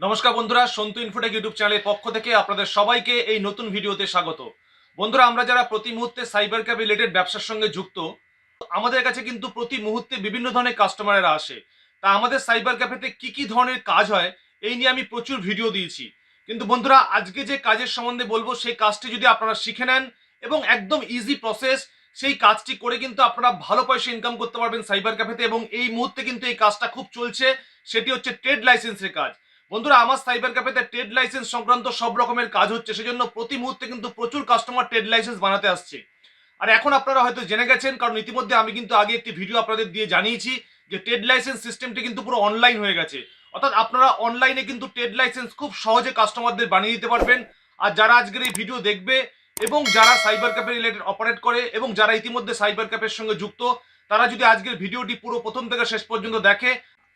নমস্কার বন্ধুরা, Santu Infotech YouTube চ্যানেলের পক্ষ থেকে আপনাদের সবাইকে এই নতুন ভিডিওতে স্বাগত। বন্ধুরা, আমরা যারা প্রতি মুহূর্তে সাইবার ক্যাফে রিলেটেড ব্যবসার সঙ্গে যুক্ত, আমাদের কাছে কিন্তু প্রতি মুহূর্তে বিভিন্ন ধরনের কাস্টমাররা আসে। তা আমাদের সাইবার ক্যাফেতে কি কি ধরনের কাজ হয় এই নিয়ে আমি প্রচুর ভিডিও দিয়েছি। কিন্তু বন্ধুরা, আজকে যে কাজের সম্বন্ধে বলবো সেই কাজটি যদি আপনারা শিখে নেন এবং একদম ইজি প্রসেস, সেই কাজটি করে কিন্তু আপনারা ভালো পয়সা ইনকাম করতে পারবেন সাইবার ক্যাফেতে। এবং এই মুহূর্তে কিন্তু এই কাজটা খুব চলছে, সেটি হচ্ছে ট্রেড লাইসেন্সের কাজ। বন্ধুরা, আমার সাইবার ক্যাফেতে ট্রেড লাইসেন্স সংক্রান্ত সব রকমের কাজ হচ্ছে, সেজন্য প্রতি মুহূর্তে কিন্তু প্রচুর কাস্টমার ট্রেড লাইসেন্স বানাতে আসছে। আর এখন আপনারা হয়তো জেনে গেছেন, কারণ ইতিমধ্যে আমি কিন্তু আগে একটি ভিডিও আপনাদের দিয়ে জানিয়েছি যে ট্রেড লাইসেন্স সিস্টেমটি কিন্তু পুরো অনলাইন হয়ে গেছে। অর্থাৎ আপনারা অনলাইনে কিন্তু ট্রেড লাইসেন্স খুব সহজে কাস্টমারদের বানিয়ে দিতে পারবেন। আর যারা আজকের এই ভিডিও দেখবে এবং যারা সাইবার ক্যাফে রিলেটেড অপারেট করে এবং যারা ইতিমধ্যে সাইবার ক্যাফের সঙ্গে যুক্ত, তারা যদি আজকের ভিডিওটি পুরো প্রথম থেকে শেষ পর্যন্ত দেখে,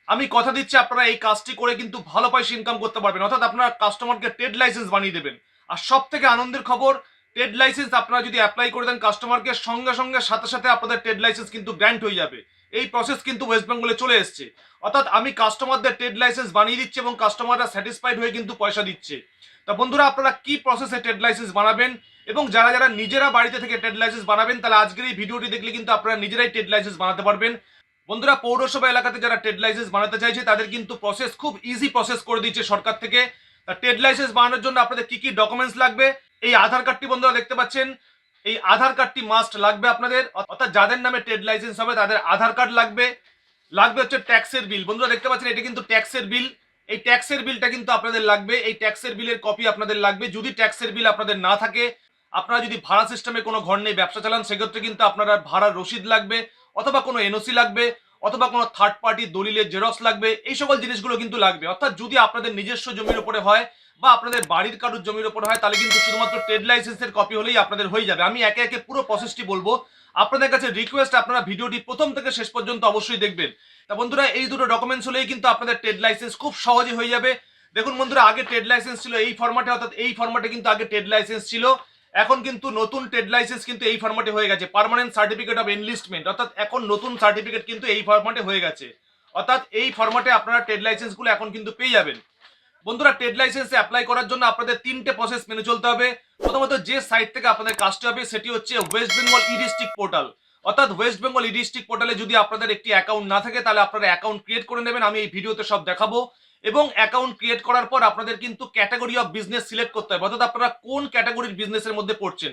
আমি কথা দিচ্ছি আপনারা এই কাজটি করে কিন্তু ভালো পয়সা ইনকাম করতে পারবেন। অর্থাৎ আপনারা কাস্টমারকে ট্রেড লাইসেন্স বানিয়ে দেবেন। আর সব থেকে আনন্দের খবর, ট্রেড লাইসেন্স আপনারা যদি অ্যাপ্লাই করে দেন কাস্টমারকে, সঙ্গে সঙ্গে সাথে সাথে আপনাদের ট্রেড লাইসেন্স কিন্তু গ্র্যান্ট হয়ে যাবে। এই প্রসেস কিন্তু ওয়েস্ট বেঙ্গলে চলে এসছে। অর্থাৎ আমি কাস্টমারদের ট্রেড লাইসেন্স বানিয়ে দিচ্ছি এবং কাস্টমাররা স্যাটিসফাইড হয়ে কিন্তু পয়সা দিচ্ছে। তা বন্ধুরা, আপনারা কি প্রসেসে ট্রেড লাইসেন্স বানাবেন এবং যারা যারা নিজেরা বাড়িতে থেকে ট্রেড লাইসেন্স বানাবেন, তাহলে আজকের এই ভিডিওটি দেখলে কিন্তু আপনারা নিজেরাই ট্রেড লাইসেন্স বানাতে পারবেন। বন্ধুরা, পৌরসভা এলাকাতে যারা ট্রেড লাইসেন্স বানাতে চাইছে তাদের কিন্তু প্রসেস খুব ইজি প্রসেস করে দিচ্ছে সরকার থেকে। তা ট্রেড লাইসেন্স বানানোর জন্য আপনাদের কি কি ডকুমেন্টস লাগবে, এই আধার কার্ডটি বন্ধুরা দেখতে পাচ্ছেন, এই আধার কার্ডটি মাস্ট লাগবে আপনাদের। অর্থাৎ যাদের নামে ট্রেড লাইসেন্স হবে তাদের আধার কার্ড লাগবে। লাগবে হচ্ছে ট্যাক্সের বিল। বন্ধুরা দেখতে পাচ্ছেন, এটা কিন্তু ট্যাক্সের বিল। এই ট্যাক্সের বিলটা কিন্তু আপনাদের লাগবে। এই ট্যাক্সের বিলের কপি আপনাদের লাগবে। যদি ট্যাক্সের বিল আপনাদের না থাকে, আপনারা যদি ভাড়া সিস্টেমে কোনো ঘর নিয়ে ব্যবসা চালান, সেক্ষেত্রে কিন্তু আপনারা ভাড়ার রসিদ লাগবে, অথবা কোনো এনওসি লাগবে, অথবা কোনো থার্ড পার্টি দলিলের জেরক্স লাগবে। এই সকল জিনিসগুলো কিন্তু লাগবে। অর্থাৎ যদি আপনাদের নিজস্ব জমির উপরে হয় বা আপনাদের বাড়ির কারোর জমির উপরে হয়, তাহলে কিন্তু শুধুমাত্র ট্রেড লাইসেন্সের কপি হলেই আপনাদের হয়ে যাবে। আমি একে একে পুরো প্রসেসটি বলবো। আপনাদের কাছে রিকোয়েস্ট, আপনারা ভিডিওটি প্রথম থেকে শেষ পর্যন্ত অবশ্যই দেখবেন। তা বন্ধুরা, এই দুটো ডকুমেন্টস হলেই কিন্তু আপনাদের ট্রেড লাইসেন্স খুব সহজে হয়ে যাবে। দেখুন বন্ধুরা, আগে ট্রেড লাইসেন্স ছিল এই ফরম্যাটে, অর্থাৎ এই ফরম্যাটে কিন্তু আগে ট্রেড লাইসেন্স ছিল। এখন কিন্তু নতুন ট্রেড লাইসেন্স কিন্তু এই ফরম্যাটে হয়ে গেছে, পার্মানেন্ট সার্টিফিকেট অফ এনলিস্টমেন্ট। অর্থাৎ এখন নতুন সার্টিফিকেট কিন্তু এই ফরম্যাটে হয়ে গেছে। অর্থাৎ এই ফরম্যাটে আপনারা ট্রেড লাইসেন্সগুলো এখন কিন্তু পেয়ে যাবেন। বন্ধুরা, ট্রেড লাইসেন্সে অ্যাপ্লাই করার জন্য আপনাদের তিনটে প্রসেস মেনে চলতে হবে। প্রথমত যে সাইট থেকে আপনাদের কাজটি হবে সেটি হচ্ছে ওয়েস্ট বেঙ্গল ই ডিস্ট্রিক্ট পোর্টাল। অর্থাৎ ওয়েস্ট বেঙ্গল ই ডিস্ট্রিক্ট পোর্টালে যদি আপনাদের একটি অ্যাকাউন্ট না থাকে, তাহলে আপনারা অ্যাকাউন্ট ক্রিয়েট করে নেবেন। আমি এই ভিডিওতে সব দেখাবো। এবং অ্যাকাউন্ট ক্রিয়েট করার পর আপনাদের কিন্তু ক্যাটাগরি অফ বিজনেস সিলেক্ট করতে হবে। অর্থাৎ আপনারা কোন ক্যাটাগরির বিজনেসের মধ্যে পড়ছেন।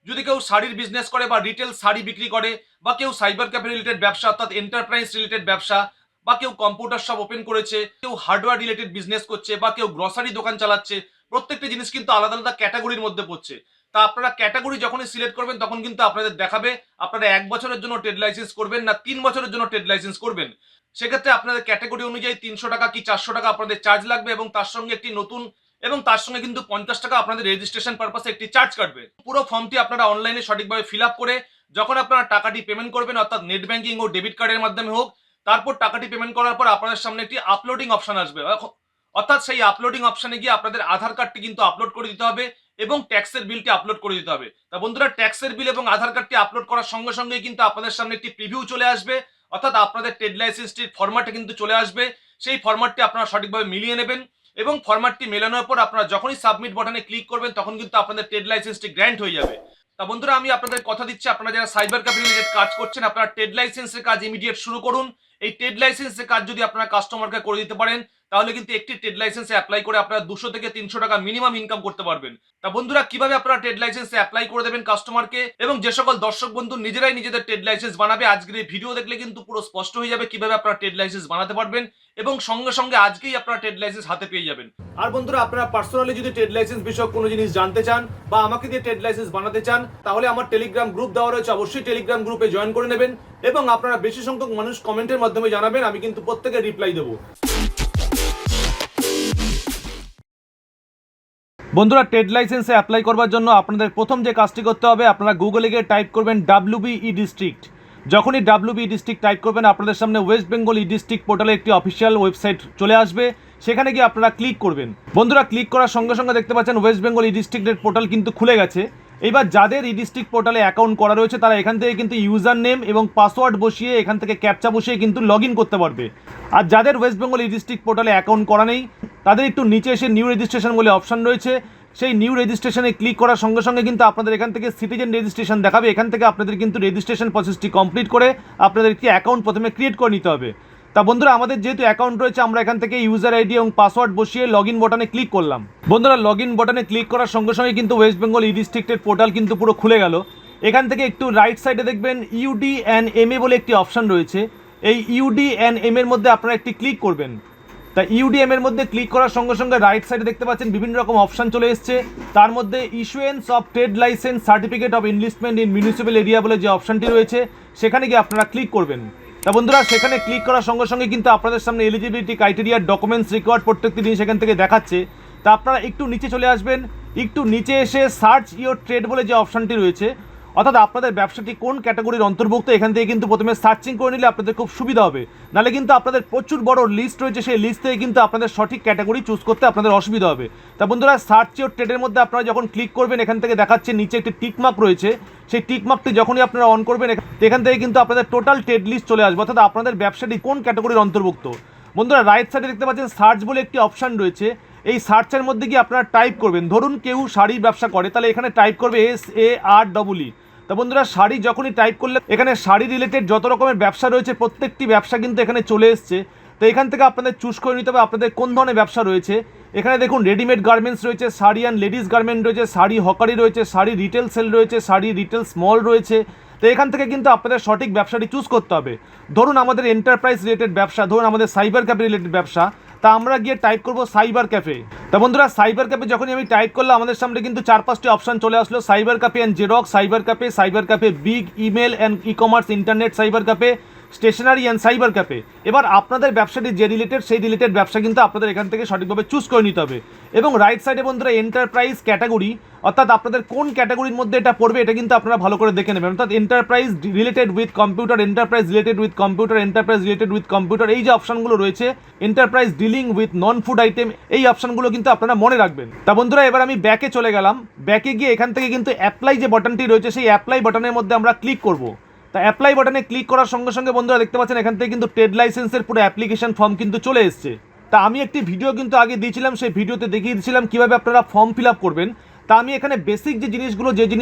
যদি কেউ শাড়ির বিজনেস করে বা রিটেল শাড়ি বিক্রি করে, বা কেউ সাইবার ক্যাফে রিলেটেড ব্যবসা অর্থাৎ এন্টারপ্রাইজ রিলেটেড ব্যবসা, বা কেউ কম্পিউটার শপ ওপেন করেছে, কেউ হার্ডওয়্যার রিলেটেড বিজনেস করছে, বা কেউ গ্রসারি দোকান চালাচ্ছে, প্রত্যেকটা জিনিস কিন্তু আলাদা আলাদা ক্যাটাগরির মধ্যে পড়ছে। তা আপনারা ক্যাটাগরি যখনই সিলেক্ট করবেন তখন কিন্তু আপনাদের দেখাবে আপনারা 1 বছরের জন্য ট্রেড লাইসেন্স করবেন না 3 বছরের জন্য ট্রেড লাইসেন্স করবেন। সেক্ষেত্রে আপনাদের ক্যাটাগরি অনুযায়ী 300 টাকা কি 400 টাকা আপনাদের চার্জ লাগবে, এবং তার সঙ্গে একটি নতুন এবং তার সঙ্গে কিন্তু 50 টাকা আপনাদের রেজিস্ট্রেশন পারপাসে একটি চার্জ কাটবে। পুরো ফর্মটি আপনারা অনলাইনে সঠিকভাবে ফিল আপ করে যখন আপনারা টাকাটি পেমেন্ট করবেন, অর্থাৎ নেট ব্যাংকিং ও ডেবিট কার্ডের মাধ্যমে হোক, তারপর টাকাটি পেমেন্ট করার পর আপনাদের সামনে একটি আপলোডিং অপশন আসবে। অর্থাৎ সেই আপলোডিং অপশনে গিয়ে আপনাদের আধার কার্ডটি কিন্তু আপলোড করে দিতে হবে এবং ট্যাক্সের বিলটি আপলোড করে দিতে হবে। তা বন্ধুরা, ট্যাক্সের বিল এবং আধার কার্ডটি আপলোড করার সঙ্গে সঙ্গেই কিন্তু আপনাদের সামনে একটি প্রিভিউ চলে আসবে। অর্থাৎ আপনাদের ট্রেড লাইসেন্সটির ফরম্যাটে কিন্তু চলে আসবে। সেই ফরম্যাটটি আপনারা সঠিকভাবে মিলিয়ে নেবেন এবং ফরম্যাটটি মেলানোর পর আপনারা যখনই সাবমিট বাটনে ক্লিক করবেন তখন কিন্তু আপনাদের ট্রেড লাইসেন্সটি গ্র্যান্ট হয়ে যাবে। তা বন্ধুরা, আমি আপনাদের কথা দিচ্ছি, আপনারা যারা সাইবার ক্যাফে রিলেটেড কাজ করছেন, আপনারা ট্রেড লাইসেন্সের কাজ ইমিডিয়েট শুরু করুন। এই ট্রেড লাইসেন্সের কাজ যদি আপনারা কাস্টমারকে করে দিতে পারেন, তাহলে কিন্তু একটি ট্রেড লাইসেন্সে অ্যাপ্লাই করে আপনারা 200 থেকে 300 টাকা মিনিমাম ইনকাম করতে পারবেন। তা বন্ধুরা, কিভাবে আপনারা ট্রেড লাইসেন্সে অ্যাপ্লাই করে দেবেন কাস্টমারকে, এবং যে সকল দর্শক বন্ধু নিজেরাই নিজেদের ট্রেড লাইসেন্স বানাবে, আজকের এই ভিডিও দেখলে কিন্তু পুরো স্পষ্ট হয়ে যাবে কিভাবে আপনারা ট্রেড লাইসেন্স বানাতে পারবেন, এবং সঙ্গে সঙ্গে আজকেই আপনারা ট্রেড লাইসেন্স হাতে পেয়ে যাবেন। আর বন্ধুরা, আপনারা পার্সোনালি যদি ট্রেড লাইসেন্স বিষয়ক কোনো জিনিস জানতে চান বা আমাকে দিয়ে ট্রেড লাইসেন্স বানাতে চান, তাহলে আমার টেলিগ্রাম গ্রুপ দেওয়া রয়েছে, অবশ্যই টেলিগ্রাম গ্রুপে জয়েন করে নেবেন এবং আপনারা বেশি সংখ্যক মানুষ কমেন্টের মাধ্যমে জানাবেন, আমি কিন্তু প্রত্যেকের রিপ্লাই দেবো। বন্ধুরা, ট্রেড লাইসেন্সে অ্যাপ্লাই করবার জন্য আপনাদের প্রথম যে কাজটি করতে হবে, আপনারা গুগলে গিয়ে টাইপ করবেন WBE ডিস্ট্রিক্ট। যখনই WBE ডিস্ট্রিক্ট টাইপ করবেন, আপনাদের সামনে ওয়েস্ট বেঙ্গল ই ডিস্ট্রিক্ট পোর্টালে একটি অফিসিয়াল ওয়েবসাইট চলে আসবে। সেখানে গিয়ে আপনারা ক্লিক করবেন। বন্ধুরা, ক্লিক করার সঙ্গে সঙ্গে দেখতে পাচ্ছেন ওয়েস্ট বেঙ্গল ই ডিস্ট্রিক্টের পোর্টাল কিন্তু খুলে গেছে। এবার যাদের ই ডিস্ট্রিক্ট পোর্টালে অ্যাকাউন্ট করা রয়েছে, তারা এখান থেকে কিন্তু ইউজার নেম এবং পাসওয়ার্ড বসিয়ে এখান থেকে ক্যাপচা বসিয়ে কিন্তু লগ ইন করতে পারবে। আর যাদের ওয়েস্ট বেঙ্গল ই ডিস্ট্রিক্ট পোর্টালে অ্যাকাউন্ট করা নেই, তাদের একটু নিচে এসে নিউ রেজিস্ট্রেশন বলে অপশান রয়েছে, সেই নিউ রেজিস্ট্রেশনে ক্লিক করার সঙ্গে সঙ্গে কিন্তু আপনাদের এখান থেকে সিটিজেন রেজিস্ট্রেশন দেখাবে। এখান থেকে আপনাদের কিন্তু রেজিস্ট্রেশন প্রসেসটি কমপ্লিট করে আপনাদের একটি অ্যাকাউন্ট প্রথমে ক্রিয়েট করে নিতে হবে। তা বন্ধুরা, আমাদের যেহেতু অ্যাকাউন্ট রয়েছে, আমরা এখান থেকে ইউজার আইডি এবং পাসওয়ার্ড বসিয়ে লগ ইন বাটনে ক্লিক করলাম। বন্ধুরা, লগ ইন বাটনে ক্লিক করার সঙ্গে সঙ্গে কিন্তু ওয়েস্ট বেঙ্গল ই ডিস্ট্রিক্টের পোর্টাল কিন্তু পুরো খুলে গেল। এখান থেকে একটু রাইট সাইডে দেখবেন UDNMA বলে একটি অপশান রয়েছে। এই UDNM এর মধ্যে আপনারা একটি ক্লিক করবেন। তা UDM এর মধ্যে ক্লিক করার সঙ্গে সঙ্গে রাইট সাইডে দেখতে পাচ্ছেন বিভিন্ন রকম অপশান চলে এসছে। তার মধ্যে issuance of trade licence certificate of enlistment in municipal area বলে যে অপশানটি রয়েছে, সেখানে গিয়ে আপনারা ক্লিক করবেন। তা বন্ধুরা, সেখানে ক্লিক করার সঙ্গে সঙ্গে কিন্তু আপনাদের সামনে এলিজিবিলিটি ক্রাইটেরিয়া, ডকুমেন্টস রিকোয়ার্ড প্রত্যেকটি জিনিস এখান থেকে দেখাচ্ছে। তা আপনারা একটু নিচে চলে আসবেন, একটু নিচে এসে সার্চ ইওর ট্রেড বলে যে অপশানটি রয়েছে, অর্থাৎ আপনাদের ব্যবসাটি কোন ক্যাটাগরির অন্তর্ভুক্ত, এখান থেকে কিন্তু প্রথমে সার্চিং করে নিলে আপনাদের খুব সুবিধা হবে। নাহলে কিন্তু আপনাদের প্রচুর বড় লিস্ট রয়েছে, সেই লিস্ট থেকে কিন্তু আপনাদের সঠিক ক্যাটাগরি চুজ করতে আপনাদের অসুবিধা হবে। তা বন্ধুরা, সার্চ ইওর ট্রেডের মধ্যে আপনারা যখন ক্লিক করবেন, এখান থেকে দেখাচ্ছে নিচে একটি টিকমার্ক রয়েছে। সেই টিকমার্কটি যখনই আপনারা অন করবেন, এখান থেকে কিন্তু আপনাদের টোটাল ট্রেড লিস্ট চলে আসবে, অর্থাৎ আপনাদের ব্যবসাটি কোন ক্যাটাগরির অন্তর্ভুক্ত। বন্ধুরা, রাইট সাইডে দেখতে পাচ্ছেন সার্চ বলে একটি অপশান রয়েছে। এই সার্চের মধ্যে গিয়ে আপনারা টাইপ করবেন, ধরুন কেউ শাড়ির ব্যবসা করে, তাহলে এখানে টাইপ করবে SAREE। তা বন্ধুরা, শাড়ি যখনই টাইপ করলে এখানে শাড়ি রিলেটেড যত রকমের ব্যবসা রয়েছে প্রত্যেকটি ব্যবসা কিন্তু এখানে চলে এসছে। তো এখান থেকে আপনাদের চুজ করে নিতে হবে আপনাদের কোন ধরনের ব্যবসা রয়েছে। এখানে দেখুন রেডিমেড গার্মেন্টস রয়েছে, শাড়ি অ্যান্ড লেডিস গার্মেন্ট রয়েছে, শাড়ি হকারি রয়েছে, শাড়ি রিটেল সেল রয়েছে, শাড়ি রিটেল স্মল রয়েছে। তো এখান থেকে কিন্তু আপনাদের সঠিক ব্যবসাটি চুজ করতে হবে। ধরুন আমাদের এন্টারপ্রাইজ রিলেটেড ব্যবসা, ধরুন আমাদের সাইবার ক্যাফে রিলেটেড ব্যবসা, তা আমরা গিয়ে টাইপ করব সাইবার ক্যাফে। তা বন্ধুরা, সাইবার ক্যাফে যখনই আমি টাইপ করলাম, আমাদের সামনে কিন্তু 4-5টি অপশান চলে আসলো, cyber cafe and xerox, cyber cafe big, email and e commerce, internet cyber cafe, stationery and cyber cafe. এবার আপনাদের ব্যবসাটি যে রিলেটেড, সেই রিলেটেড ব্যবসা কিন্তু আপনাদের এখান থেকে সঠিকভাবে চুজ করে নিতে হবে। এবং রাইট সাইডে বন্ধুরা এন্টারপ্রাইজ ক্যাটাগরি, অর্থাৎ আপনাদের কোন ক্যাটাগরির মধ্যে এটা পড়বে, এটা কিন্তু আপনারা ভালো করে দেখে নেবেন। অর্থাৎ enterprise related with computer, enterprise related with computer, enterprise related with computer, এই যে অপশানগুলো রয়েছে, enterprise dealing with non food item, এই অপশানগুলো কিন্তু আপনারা মনে রাখবেন। তা বন্ধুরা, এবার আমি ব্যাকে চলে গেলাম। ব্যাকে গিয়ে এখান থেকে কিন্তু অ্যাপ্লাই যে বাটনটি রয়েছে, সেই অ্যাপ্লাই বাটনের মধ্যে আমরা ক্লিক করব। তা অ্যাপ্লাই বাটনে ক্লিক করার সঙ্গে সঙ্গে বন্ধুরা দেখতে পাচ্ছেন এখান থেকে কিন্তু ট্রেড লাইসেন্সের পুরো অ্যাপ্লিকেশন ফর্ম কিন্তু চলে এসছে। তা আমি একটি ভিডিও কিন্তু আগে দিয়েছিলাম, সেই ভিডিওতে দেখিয়ে দিয়েছিলাম কীভাবে আপনারা ফর্ম ফিল আপ করবেন। তা আমি এখানে বেসিক যে জিনিসগুলো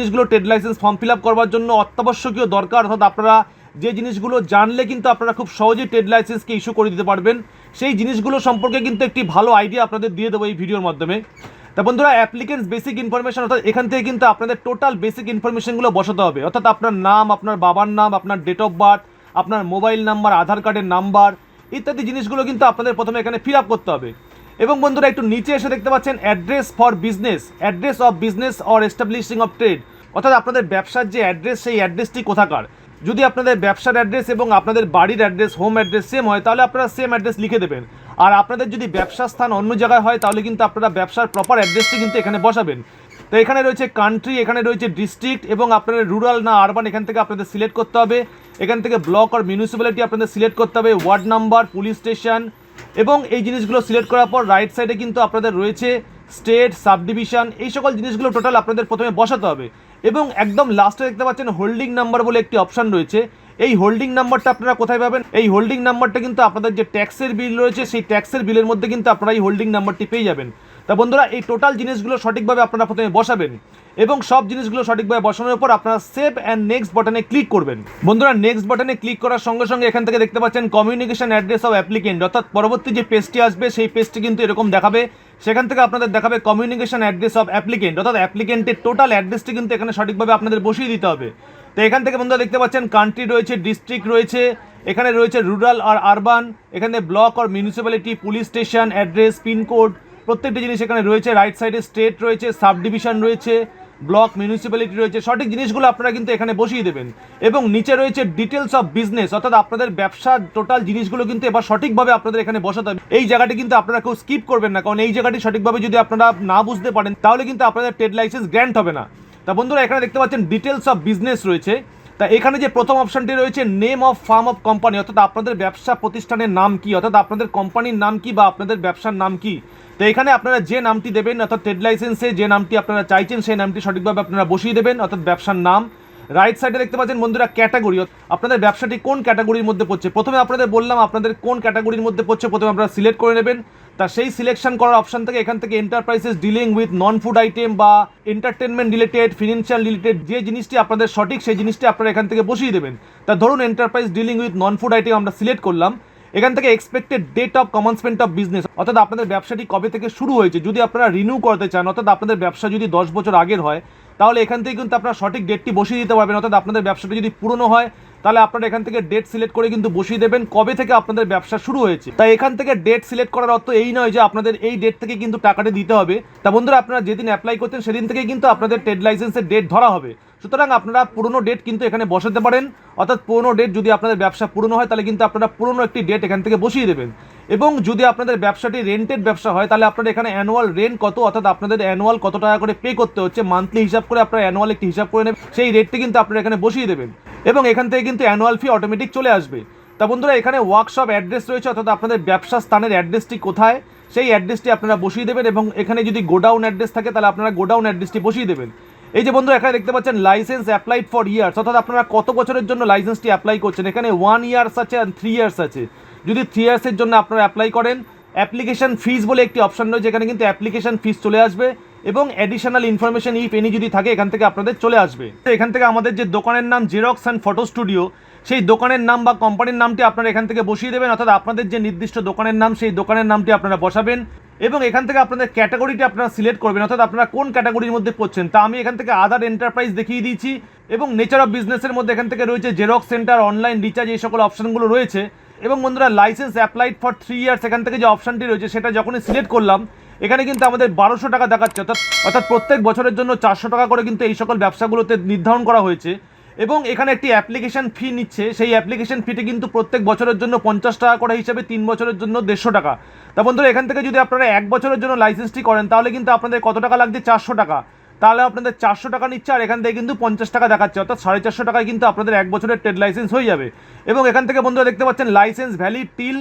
trade licence form fill up করবার জন্য অত্যাবশ্যকীয় দরকার, অর্থাৎ আপনারা যে জিনিসগুলো জানলে কিন্তু আপনারা খুব সহজেই ট্রেড লাইসেন্সকে ইস্যু করে দিতে পারবেন, সেই জিনিসগুলো সম্পর্কে কিন্তু একটি ভালো আইডিয়া আপনাদের দিয়ে দেবো এই ভিডিওর মাধ্যমে। তা বন্ধুরা, অ্যাপ্লিকেন্টস বেসিক ইনফরমেশন, অর্থাৎ এখান থেকে কিন্তু আপনাদের টোটাল বেসিক ইনফরমেশনগুলো বসাতে হবে, অর্থাৎ আপনার নাম, আপনার বাবার নাম, আপনার ডেট অফ বার্থ, আপনার মোবাইল নাম্বার, আধার কার্ডের নাম্বার ইত্যাদি জিনিসগুলো কিন্তু আপনাদের প্রথমে এখানে ফিল আপ করতে হবে। এবং বন্ধুরা একটু নিচে এসে দেখতে পাচ্ছেন address for business, address of business or establishing of trade, অর্থাৎ আপনাদের ব্যবসার যে অ্যাড্রেস, সেই অ্যাড্রেসটি কোথাকার। যদি আপনাদের ব্যবসার অ্যাড্রেস এবং আপনাদের বাড়ির অ্যাড্রেস, হোম অ্যাড্রেস সেম হয়, তাহলে আপনারা সেম অ্যাড্রেস লিখে দেবেন। আর আপনাদের যদি ব্যবসার স্থান অন্য জায়গায় হয়, তাহলে কিন্তু আপনারা ব্যবসার প্রপার অ্যাড্রেসটি কিন্তু এখানে বসাবেন। তো এখানে রয়েছে কান্ট্রি, এখানে রয়েছে ডিস্ট্রিক্ট, এবং আপনাদের রুরাল না আরবান এখান থেকে আপনাদের সিলেক্ট করতে হবে। এখান থেকে ব্লক আর মিউনিসিপ্যালিটি আপনাদের সিলেক্ট করতে হবে, ওয়ার্ড নাম্বার, পুলিশ স্টেশন, এবং এই জিনিসগুলো সিলেক্ট করার পর রাইট সাইডে কিন্তু আপনাদের রয়েছে স্টেট, সাব ডিভিশন, এই সকল জিনিসগুলো টোটাল আপনাদের প্রথমে বসাতে হবে। এবং একদম লাস্টে দেখতে পাচ্ছেন হোল্ডিং নাম্বার বলে একটি অপশান রয়েছে। এই হোল্ডিং নাম্বারটা আপনারা কোথায় পাবেন? এই হোল্ডিং নাম্বারটা কিন্তু আপনাদের যে ট্যাক্সের বিল রয়েছে, সেই ট্যাক্সের বিলের মধ্যে কিন্তু আপনারা এই হোল্ডিং নাম্বারটি পেয়ে যাবেন। তা বন্ধুরা, এই টোটাল জিনিসগুলো সঠিকভাবে আপনারা প্রথমে বসাবেন, এবং সব জিনিসগুলো সঠিকভাবে বসানোর পর আপনারা সেভ অ্যান্ড নেক্সট বাটনে ক্লিক করবেন। বন্ধুরা, নেক্সট বাটনে ক্লিক করার সঙ্গে সঙ্গে এখান থেকে দেখতে পাচ্ছেন কমিউনিকেশন অ্যাড্রেস অফ অ্যাপ্লিকেন্ট, অর্থাৎ পরবর্তী যে পেজটি আসবে সেই পেজটি কিন্তু এরকম দেখাবে। সেখান থেকে আপনাদের দেখাবে কমিউনিকেশন অ্যাড্রেস অফ অ্যাপ্লিকেন্ট, অর্থাৎ অ্যাপ্লিকেন্টের টোটাল অ্যাড্রেসটি কিন্তু এখানে সঠিকভাবে আপনাদের বসিয়ে দিতে হবে। তো এখান থেকে বন্ধুরা দেখতে পাচ্ছেন কান্ট্রি রয়েছে, ডিস্ট্রিক্ট রয়েছে, এখানে রয়েছে রুরাল আর আরবান, এখানে ব্লক আর municipality, police station, address, pincode, প্রত্যেকটি জিনিস এখানে রয়েছে। রাইট সাইডে স্টেট রয়েছে, সাব ডিভিশন রয়েছে, ব্লক, মিউনিসিপ্যালিটি রয়েছে। সঠিক জিনিসগুলো আপনারা কিন্তু এখানে বসিয়ে দেবেন। এবং নিচে রয়েছে ডিটেলস অফ বিজনেস, অর্থাৎ আপনাদের ব্যবসার টোটাল জিনিসগুলো কিন্তু এবার সঠিকভাবে আপনাদের এখানে বসাতে হবে। এই জায়গাটি কিন্তু আপনারা কেউ স্কিপ করবেন না, কারণ এই জায়গাটি সঠিকভাবে যদি আপনারা না বুঝতে পারেন, তাহলে কিন্তু আপনাদের ট্রেড লাইসেন্স গ্র্যান্ট হবে না। তা বন্ধুরা, এখানে দেখতে পাচ্ছেন ডিটেলস অফ বিজনেস রয়েছে। তা এখানে যে প্রথম অপশানটি রয়েছে name of farm of company, অর্থাৎ আপনাদের ব্যবসা প্রতিষ্ঠানের নাম কি, অর্থাৎ আপনাদের কোম্পানির নাম কি বা আপনাদের ব্যবসার নাম কি। তো এখানে আপনারা যে নামটি দেবেন, অর্থাৎ ট্রেড লাইসেন্সে যে নামটি আপনারা চাইছেন, সেই নামটি সঠিকভাবে আপনারা বসিয়ে দেবেন, অর্থাৎ ব্যবসার নাম। রাইট সাইডে দেখতে পাচ্ছেন বন্ধুরা ক্যাটাগরি, আপনাদের ব্যবসাটি কোন ক্যাটাগরির মধ্যে পড়ছে। প্রথমে আপনাদের বললাম আপনাদের কোন ক্যাটাগরির মধ্যে পড়ছে, প্রথমে আপনারা সিলেক্ট করে নেবেন। তা সেই সিলেকশন করার অপশন থেকে এখান থেকে enterprises dealing with non food item বা এন্টারটেনমেন্ট রিলেটেড, ফিনান্সিয়াল রিলেটেড যে জিনিসটি আপনাদের সঠিক সেই জিনিসটি আপনারা এখান থেকে বসিয়ে দেবেন। তা ধরুন enterprise dealing with non food item আমরা সিলেক্ট করলাম। এখান থেকে expected date of commencement of business, অর্থাৎ আপনাদের ব্যবসাটি কবে থেকে শুরু হয়েছে। যদি আপনারা রিনিউ করতে চান, অর্থাৎ আপনাদের ব্যবসা যদি 10 বছর আগের হয়, তাহলে এখান থেকে কিন্তু আপনারা সঠিক ডেটটি বসিয়ে দিতে পারবেন। অর্থাৎ আপনাদের ব্যবসাটি যদি পুরনো হয়, তাহলে আপনারা এখান থেকে ডেট সিলেক্ট করে কিন্তু বসিয়ে দেবেন কবে থেকে আপনাদের ব্যবসা শুরু হয়েছে। তাই এখান থেকে ডেট সিলেক্ট করার অর্থ এই নয় যে আপনাদের এই ডেট থেকে কিন্তু টাকাটা দিতে হবে। তা বন্ধুরা, আপনারা যেদিন অ্যাপ্লাই করতেন সেদিন থেকে কিন্তু আপনাদের ট্রেড লাইসেন্সের ডেট ধরা হবে। সুতরাং আপনারা পুরনো ডেট কিন্তু এখানে বসাতে পারেন। অর্থাৎ পুরনো ডেট যদি আপনাদের ব্যবসা পুরনো হয়, তাহলে কিন্তু আপনারা পুরনো একটি ডেট এখান থেকে বসিয়ে দেবেন। এবং যদি আপনাদের ব্যবসাটি রেন্টেড ব্যবসা হয়, তাহলে আপনারা এখানে অ্যানুয়াল রেন্ট কত, অর্থাৎ আপনাদের অ্যানুয়াল কত টাকা করে পে করতে হচ্ছে, মান্থলি হিসাব করে আপনারা অ্যানুয়াল একটি হিসাব করে নেবেন, সেই রেটটি কিন্তু আপনারা এখানে বসিয়ে দেবেন এবং এখান থেকে কিন্তু অ্যানুয়াল ফি অটোমেটিক চলে আসবে। তা বন্ধুরা, এখানে ওয়ার্কশপ অ্যাড্রেস রয়েছে, অর্থাৎ আপনাদের ব্যবসা স্থানের অ্যাড্রেসটি কোথায় সেই অ্যাড্রেসটি আপনারা বসিয়ে দেবেন। এবং এখানে যদি গোডাউন অ্যাড্রেস থাকে, তাহলে আপনারা গোডাউন অ্যাড্রেসটি বসিয়ে দেবেন। এই যে বন্ধু, এখানে দেখতে পাচ্ছেন লাইসেন্স অ্যাপ্লাইড ফর ইয়ার্স, অর্থাৎ আপনারা কত বছরের জন্য লাইসেন্সটি অ্যাপ্লাই করছেন। এখানে 1 ইয়ার্স আছে আর 3 ইয়ার্স আছে। যদি 3 ইয়ার্সের জন্য আপনারা অ্যাপ্লাই করেন, অ্যাপ্লিকেশন ফিস বলে একটি অপশন রয়েছে, এখানে কিন্তু অ্যাপ্লিকেশন ফিস চলে আসবে এবং অ্যাডিশনাল ইনফরমেশন ইফ এনি যদি থাকে এখান থেকে আপনাদের চলে আসবে। তো এখান থেকে আমাদের যে দোকানের নাম জেরক্স অ্যান্ড ফটো স্টুডিও, সেই দোকানের নাম বা কোম্পানির নামটি আপনারা এখান থেকে বসিয়ে দেবেন। অর্থাৎ আপনাদের যে নির্দিষ্ট দোকানের নাম, সেই দোকানের নামটি আপনারা বসাবেন এবং এখান থেকে আপনাদের ক্যাটাগরিটি আপনারা সিলেক্ট করবেন, অর্থাৎ আপনারা কোন ক্যাটাগরির মধ্যে পড়ছেন। তা আমি এখান থেকে আদার এন্টারপ্রাইজ দেখিয়ে দিয়েছি এবং নেচার অফ বিজনেসের মধ্যে এখান থেকে রয়েছে জেরক্স সেন্টার, অনলাইন রিচার্জ, এই সকল অপশনগুলো রয়েছে। এবং বন্ধুরা, লাইসেন্স অ্যাপ্লাইড ফর 3 ইয়ার্স এখান থেকে যে অপশনটি রয়েছে সেটা যখনই সিলেক্ট করলাম, এখানে কিন্তু আমাদের 1200 টাকা দেখাচ্ছে, অর্থাৎ প্রত্যেক বছরের জন্য 400 টাকা করে কিন্তু এই সকল ব্যবসাগুলোতে নির্ধারণ করা হয়েছে। এবং এখানে একটি অ্যাপ্লিকেশন ফি নিচ্ছে, সেই অ্যাপ্লিকেশন ফিটি কিন্তু প্রত্যেক বছরের জন্য 50 টাকা করে হিসাবে 3 বছরের জন্য 150 টাকা। তা বন্ধুরা, এখান থেকে যদি আপনারা 1 বছরের জন্য লাইসেন্সটি করেন, তাহলে কিন্তু আপনাদের কত টাকা লাগছে, 400 টাকা। তাহলে আপনাদের 400 টাকা নিচ্ছে আর এখান থেকে কিন্তু 50 টাকা দেখাচ্ছে, অর্থাৎ 450 টাকায় কিন্তু আপনাদের 1 বছরের ট্রেড লাইসেন্স হয়ে যাবে। এবং এখান থেকে বন্ধুরা দেখতে পাচ্ছেন লাইসেন্স ভ্যালিড টিল,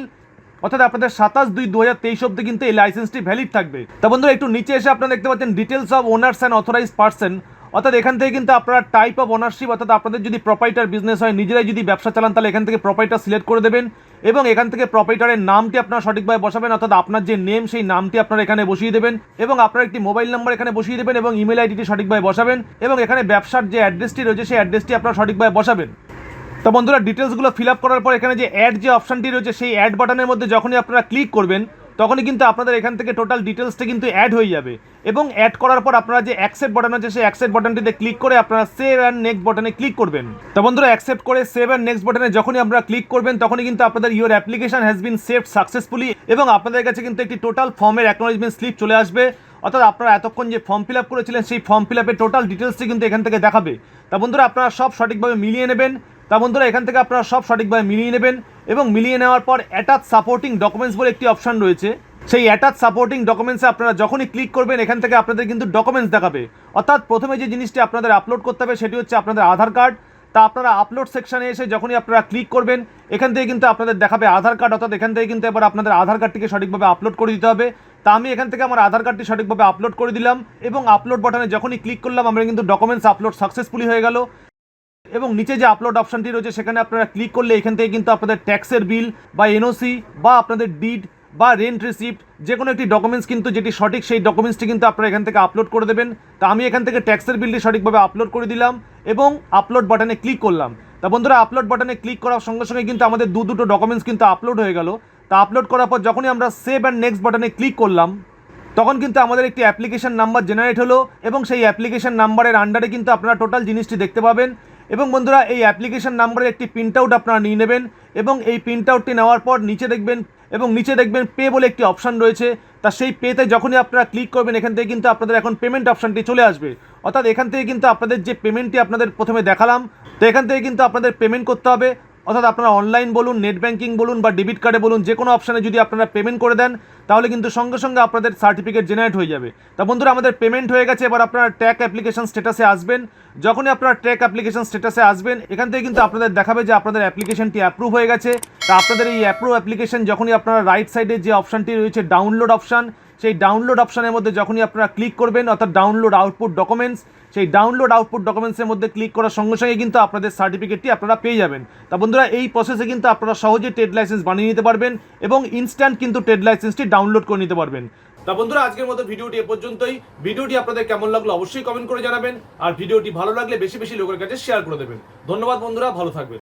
অর্থাৎ আপনাদের 27/2/2023 অব্দি কিন্তু এই লাইসেন্সটি ভ্যালিড থাকবে। তা বন্ধুরা, একটু নিচে এসে আপনারা দেখতে পাচ্ছেন details of owners and authorise person, অর্থাৎ এখান থেকে কিন্তু আপনারা টাইপ অফ ওনারশিপ, অর্থাৎ আপনাদের যদি প্রপাইটার বিজনেস হয়, নিজেরাই যদি ব্যবসা চালান, তাহলে এখান থেকে প্রপাইটার সিলেক্ট করে দেবেন এবং এখান থেকে প্রপাইটারের নামটি আপনারা সঠিকভাবে বসাবেন, অর্থাৎ আপনার যে নেম সেই নামটি আপনারা এখানে বসিয়ে দেবেন এবং আপনার একটি মোবাইল নাম্বার এখানে বসিয়ে দেবেন এবং ইমেল আইডিটি সঠিকভাবে বসাবেন এবং এখানে ব্যবসার যে অ্যাড্রেসটি রয়েছে সেই অ্যাড্রেসটি আপনারা সঠিকভাবে বসাবেন। তো বন্ধুরা, ডিটেলসগুলো ফিল আপ করার পর এখানে যে অ্যাড যে অপশনটি রয়েছে, সেই অ্যাড বাটনের মধ্যে যখনই আপনারা ক্লিক করবেন, তখনই কিন্তু আপনাদের এখান থেকে টোটাল ডিটেলসটা কিন্তু অ্যাড হয়ে যাবে। এবং অ্যাড করার পর আপনারা যে অ্যাকসেপ্ট বাটন আছে, সেই অ্যাকসেপ্ট বাটনটিতে ক্লিক করে আপনারা সেভ অ্যান্ড নেক্সট বাটনে ক্লিক করবেন। তো বন্ধুরা, অ্যাকসেপ্ট করে সেভ অ্যান্ড নেক্সট বাটনে যখনই আপনারা ক্লিক করবেন, তখনই কিন্তু আপনাদের your application has been saved successfully এবং আপনাদের কাছে কিন্তু একটি টোটাল ফর্মের অ্যাকনোলেজমেন্ট স্লিপ চলে আসবে। অর্থাৎ আপনারা এতক্ষণ যে ফর্ম ফিল আপ করেছিলেন, সেই ফর্ম ফিল আপের টোটাল ডিটেলসটি কিন্তু এখান থেকে দেখাবে। তা বন্ধুরা, আপনারা সব সঠিকভাবে মিলিয়ে নেবেন। তা বন্ধুরা, এখান থেকে আপনারা সব সঠিকভাবে মিলিয়ে নেবেন এবং মিলিয়ে নেওয়ার পর অ্যাটাচ সাপোর্টিং ডকুমেন্টস বলে একটি অপশন রয়েছে, সেই অ্যাটাচ সাপোর্টিং ডকুমেন্টসে আপনারা যখনই ক্লিক করবেন, এখান থেকে আপনাদের কিন্তু ডকুমেন্টস দেখাবে। অর্থাৎ প্রথমে যে জিনিসটি আপনাদের আপলোড করতে হবে সেটি হচ্ছে আপনাদের আধার কার্ড। তা আপনারা আপলোড সেকশনে এসে যখনই আপনারা ক্লিক করবেন, এখান থেকে কিন্তু আপনাদের দেখাবে আধার কার্ড, অর্থাৎ এখান থেকে কিন্তু এবার আপনাদের আধার কার্ডটিকে সঠিকভাবে আপলোড করে দিতে হবে। তা আমি এখান থেকে আমার আধার কার্ডটি সঠিকভাবে আপলোড করে দিলাম এবং আপলোড বাটনে যখনই ক্লিক করলাম, আমরা কিন্তু ডকুমেন্টস আপলোড সাকসেসফুলি হয়ে গেল। এবং নিচে যে আপলোড অপশনটি রয়েছে সেখানে আপনারা ক্লিক করলে এখান থেকে কিন্তু আপনাদের ট্যাক্সের বিল বা এনওসি বা আপনাদের ডিড বা রেন্ট রিসিপ্ট যে কোনো একটি ডকুমেন্টস কিন্তু যেটি সঠিক, সেই ডকুমেন্টসটি কিন্তু আপনারা এখান থেকে আপলোড করে দেবেন। তা আমি এখান থেকে ট্যাক্সের বিলটি সঠিকভাবে আপলোড করে দিলাম এবং আপলোড বাটনে ক্লিক করলাম। তা বন্ধুরা, আপলোড বাটনে ক্লিক করার সঙ্গে সঙ্গে কিন্তু আমাদের দুটো ডকুমেন্টস কিন্তু আপলোড হয়ে গেল। তা আপলোড করার পর যখনই আমরা সেভ অ্যান্ড নেক্সট বাটনে ক্লিক করলাম, তখন কিন্তু আমাদের একটি অ্যাপ্লিকেশন নাম্বার জেনারেট হলো এবং সেই অ্যাপ্লিকেশন নাম্বারের আন্ডারে কিন্তু আপনারা টোটাল জিনিসটি দেখতে পাবেন। এবং বন্ধুরা, এই অ্যাপ্লিকেশন নাম্বারের একটি প্রিন্ট আউট আপনারা নিয়ে নেবেন এবং এই প্রিন্ট আউটটি নেওয়ার পর নিচে দেখবেন পে বলে একটি অপশান রয়েছে। তা সেই পেতে যখনই আপনারা ক্লিক করবেন, এখান থেকে কিন্তু আপনাদের এখন পেমেন্ট অপশানটি চলে আসবে। অর্থাৎ এখান থেকে কিন্তু আপনাদের যে পেমেন্টটি আপনাদের প্রথমে দেখালাম, তো এখান থেকে কিন্তু আপনাদের পেমেন্ট করতে হবে। অর্থাৎ আপনারা অনলাইন বলুন, নেট ব্যাঙ্কিং বলুন বা ডেবিট কার্ডে বলুন, যে কোনো অপশানে যদি আপনারা পেমেন্ট করে দেন, তাহলে কিন্তু সঙ্গে সঙ্গে আপনাদের সার্টিফিকেট জেনারেট হয়ে যাবে। তা বন্ধুরা, আমাদের পেমেন্ট হয়ে গেছে। এবার আপনারা ট্র্যাক অ্যাপ্লিকেশন স্ট্যাটাসে আসবেন। যখনই আপনারা ট্র্যাক অ্যাপ্লিকেশন স্ট্যাটাসে আসবেন, এখান থেকে কিন্তু আপনাদের দেখাবে যে আপনাদের অ্যাপ্লিকেশনটি অ্যাপ্রুভ হয়ে গেছে। তা আপনাদের এই অ্যাপ্রুভ অ্যাপ্লিকেশন যখনই আপনারা রাইট সাইডে যে অপশানটি রয়েছে ডাউনলোড অপশান, সেই ডাউনলোড অপশনের মধ্যে যখনই আপনারা ক্লিক করবেন, অর্থাৎ ডাউনলোড আউটপুট ডকুমেন্টস, সেই ডাউনলোড আউটপুট ডকুমেন্টসের মধ্যে ক্লিক করার সঙ্গে সঙ্গে কিন্তু আপনাদের সার্টিফিকেটটি আপনারা পেয়ে যাবেন। তা বন্ধুরা, এই প্রসেসে কিন্তু আপনারা সহজে ট্রেড লাইসেন্স বানিয়ে নিতে পারবেন এবং ইনস্ট্যান্ট কিন্তু ট্রেড লাইসেন্সটি ডাউনলোড করে নিতে পারবেন। তা বন্ধুরা, আজকের মতো ভিডিওটি এ পর্যন্তই। ভিডিওটি আপনাদের কেমন লাগলো অবশ্যই কমেন্ট করে জানাবেন, আর ভিডিওটি ভালো লাগলে বেশি বেশি লোকের কাছে শেয়ার করে দেবেন। ধন্যবাদ বন্ধুরা, ভালো থাকবেন।